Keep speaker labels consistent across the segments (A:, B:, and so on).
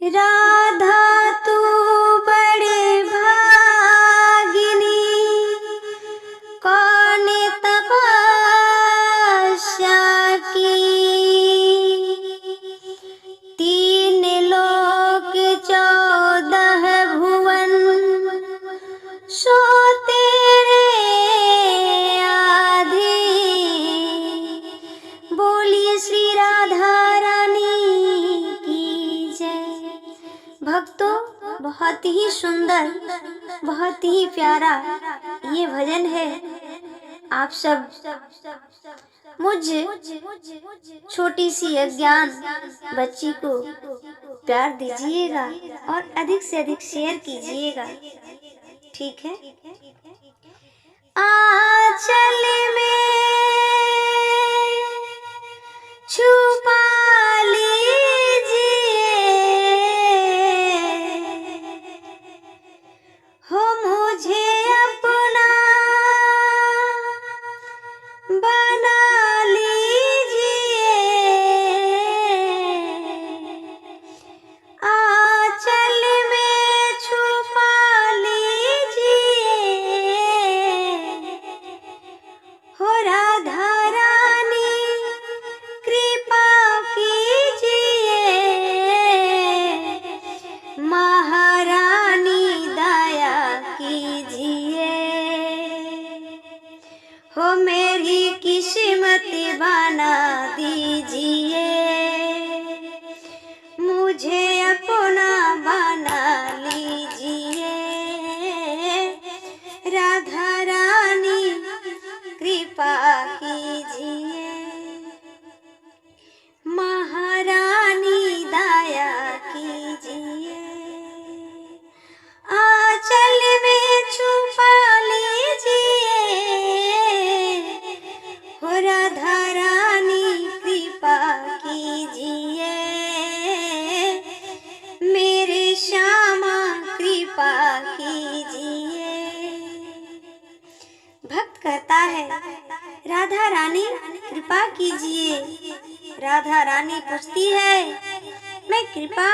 A: राधा तू बड़ी भागिनी, कौन तपस्या की। तीन लोक 14 भुवन, सो तेरे आधीन। बोलिए श्री राधा रानी की जय। भक्तों, बहुत ही सुंदर, बहुत ही प्यारा ये भजन है। आप सब मुझ छोटी सी अज्ञान बच्ची को प्यार दीजिएगा और अधिक से अधिक शेयर कीजिएगा, ठीक है। आंचल में छुपा लीजिए, हो मुझे अपना बना लीजिए। आंचल में छुपा लीजिए, हो राधा रानी कृपा कीजिए। महारानी दया कीजिए, हो मेरी किस्मत बना दीजिए। मुझे अपना बना लीजिए। राधा रानी कृपा कीजिए। महारानी दया कीजिए। आंचल में छुपा लीजिए, हो राधा रानी कृपा कीजिए। मेरे श्यामा कृपा कीजिए। भक्त कहता है, राधा रानी कृपा कीजिए। राधा रानी पूछती है, मैं कृपा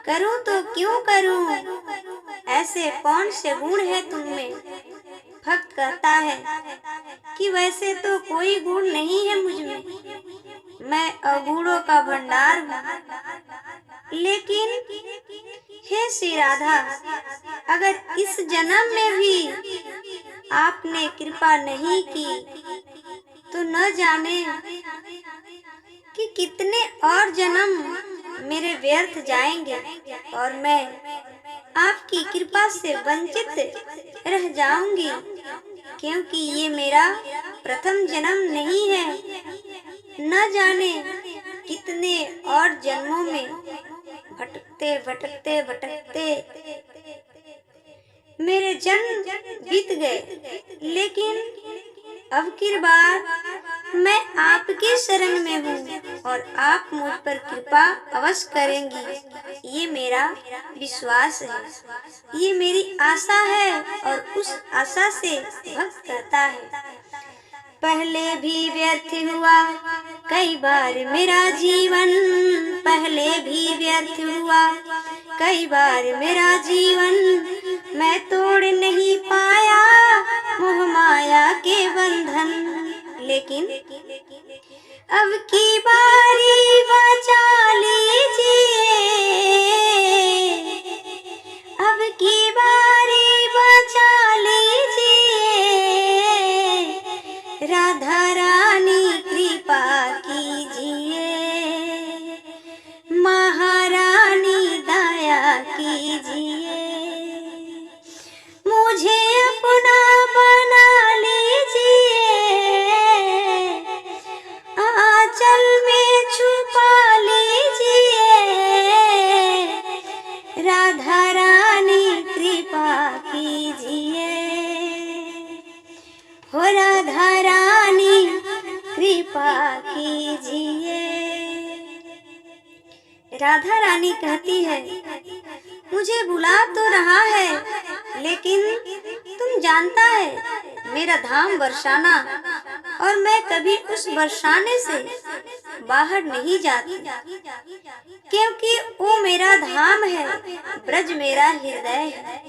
A: करूं तो क्यों करूं, ऐसे कौन से गुण है तुम में। भक्त कहता है कि वैसे तो कोई गुण नहीं है मुझ में, मैं अवगुणों का भंडार हूँ। लेकिन हे श्री राधा, अगर इस जन्म में भी आपने कृपा नहीं की तो न जाने कि कितने और जन्म मेरे व्यर्थ जाएंगे और मैं आपकी कृपा से वंचित रह जाऊंगी, क्योंकि ये मेरा प्रथम जन्म नहीं है। न जाने कितने और जन्मों में भटकते भटकते भटकते मेरे जन्म बीत गए, लेकिन अब की बार मैं आपकी शरण में हूँ और आप मुझ पर कृपा अवश्य करेंगी। ये मेरा विश्वास है, ये मेरी आशा है। और उस आशा से भक्त कहता है, पहले भी व्यर्थ हुआ कई बार मेरा जीवन, पहले भी व्यर्थ हुआ कई बार मेरा जीवन। मैं तोड़ नहीं पाया मोह माया के बंधन, लेकिन अब की बारी बचा लीजिए। अब की बारी बचा लीजिए। राधा रानी कृपा कीजिए। महारानी दया कीजिए। मुझे अपना बना लीजिए। आंचल में छुपा लीजिए। राधा रानी कृपा कीजिए, हो राधा रानी कृपा कीजिए। राधा रानी कहती है, मुझे बुला तो रहा है, लेकिन तुम जानता है मेरा धाम बरसाना, और मैं कभी उस बरसाने से बाहर नहीं जाती, क्योंकि वो मेरा धाम है, ब्रज मेरा हृदय है,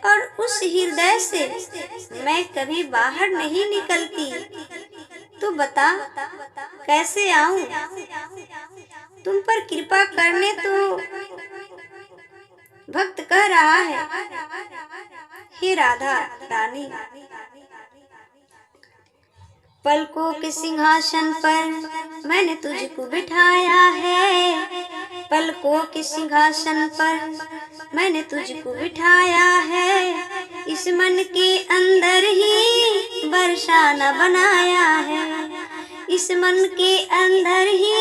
A: और उस हृदय से मैं कभी बाहर नहीं निकलती। तू बता कैसे आऊं? तुम पर कृपा करने तो भक्त कह रहा है। हे राधा रानी, पलकों के सिंहासन पर मैंने तुझको बिठाया है, पलकों के सिंहासन पर मैंने तुझको बिठाया है। इस मन के अंदर ही बरसाना बनाया है, इस मन के अंदर ही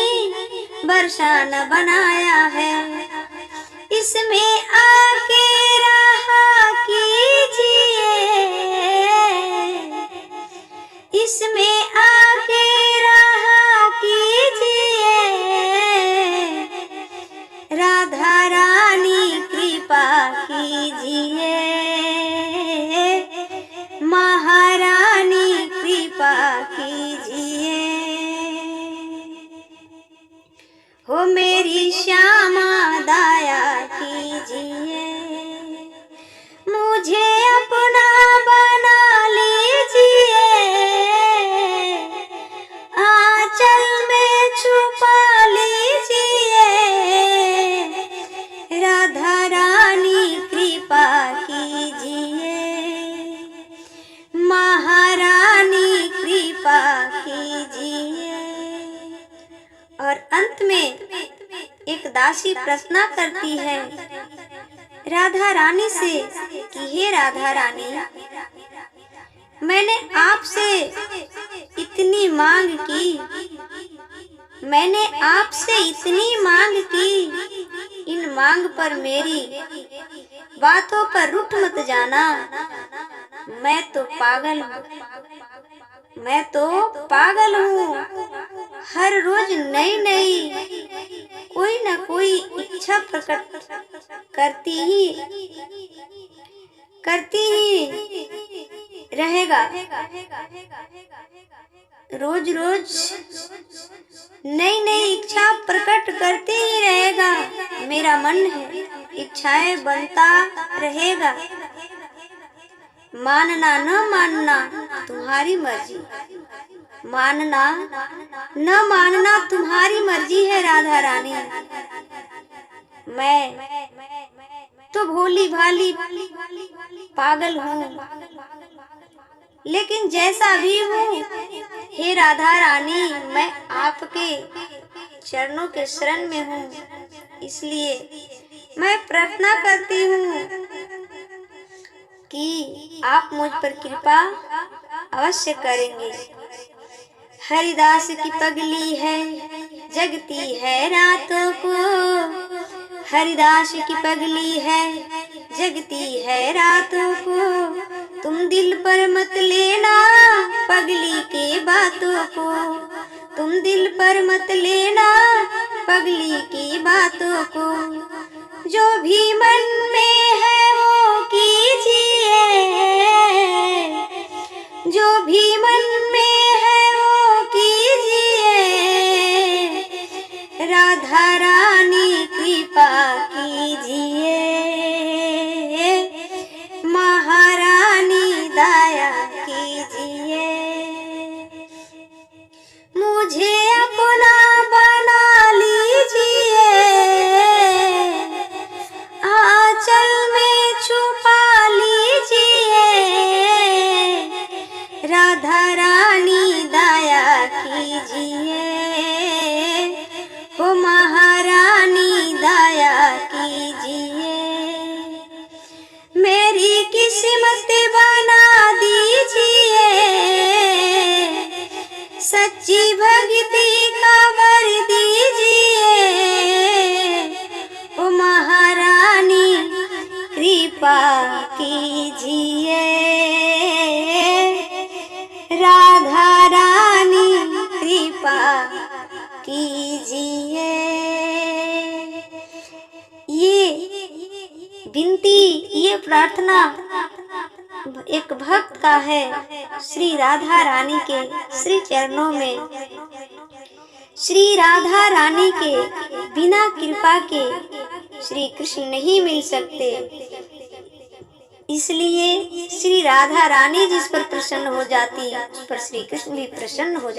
A: बरसाना बनाया है। इसमें आके रहा कीजिए, इसमें आके रहा कीजिए। राधा रानी कृपा कीजिए, महारानी कृपा कीजिए। हो मेरी श्यामा दया कीजिए, मुझे अपना बना लीजिए, आंचल में छुपा लीजिए। राधा रानी कृपा कीजिए, महारानी कृपा कीजिए। और अंत में एक दासी प्रार्थना करती है राधा रानी से कि हे राधा रानी, मैंने आपसे इतनी मांग की, मैंने आपसे इतनी मांग की, इन मांग पर मेरी बातों पर रूठ मत जाना। मैं तो पागल हूँ, मैं तो पागल हूँ। हर रोज नई नई कोई न कोई इच्छा प्रकट करती ही रहेगा। रोज रोज नई नई इच्छा प्रकट करते ही रहेगा। मेरा मन है इच्छाएं बनता रहेगा। मानना न मानना तुम्हारी मर्जी, मानना न मानना तुम्हारी मर्जी है राधा रानी। मैं तो भोली भाली पागल हूँ, लेकिन जैसा भी हूँ हे राधा रानी, मैं आपके चरणों के शरण में हूँ। इसलिए मैं प्रार्थना करती हूँ कि आप मुझ पर कृपा अवश्य करेंगे। हरिदास की पगली है जगती है रातों को, हरिदास की पगली है जगती है रातों को। तुम दिल पर मत लेना पगली के बातों को, तुम दिल पर मत लेना पगली की बातों को। जो भी मन में है वो कीजिए, जो भी मन में है वो कीजिए। राधा रानी कृपा कीजिए, महारानी दया कीजिए। मुझे अपना बना लीजिए, आंचल में छुपा लीजिए। राधा रानी दया कीजिए, हो महारानी दया कीजिए। मेरी किस्मत बना दीजिए, सच्ची भक्ति का वर दीजिए। ओ महारानी कृपा कीजिए, राधा रानी कृपा कीजिए। ये विनती, ये प्रार्थना एक भक्त का है श्री राधा रानी के श्री चरणों में। श्री राधा रानी के बिना कृपा के श्री कृष्ण नहीं मिल सकते। इसलिए श्री राधा रानी जिस पर प्रसन्न हो जाती, उस पर श्री कृष्ण भी प्रसन्न हो जाते।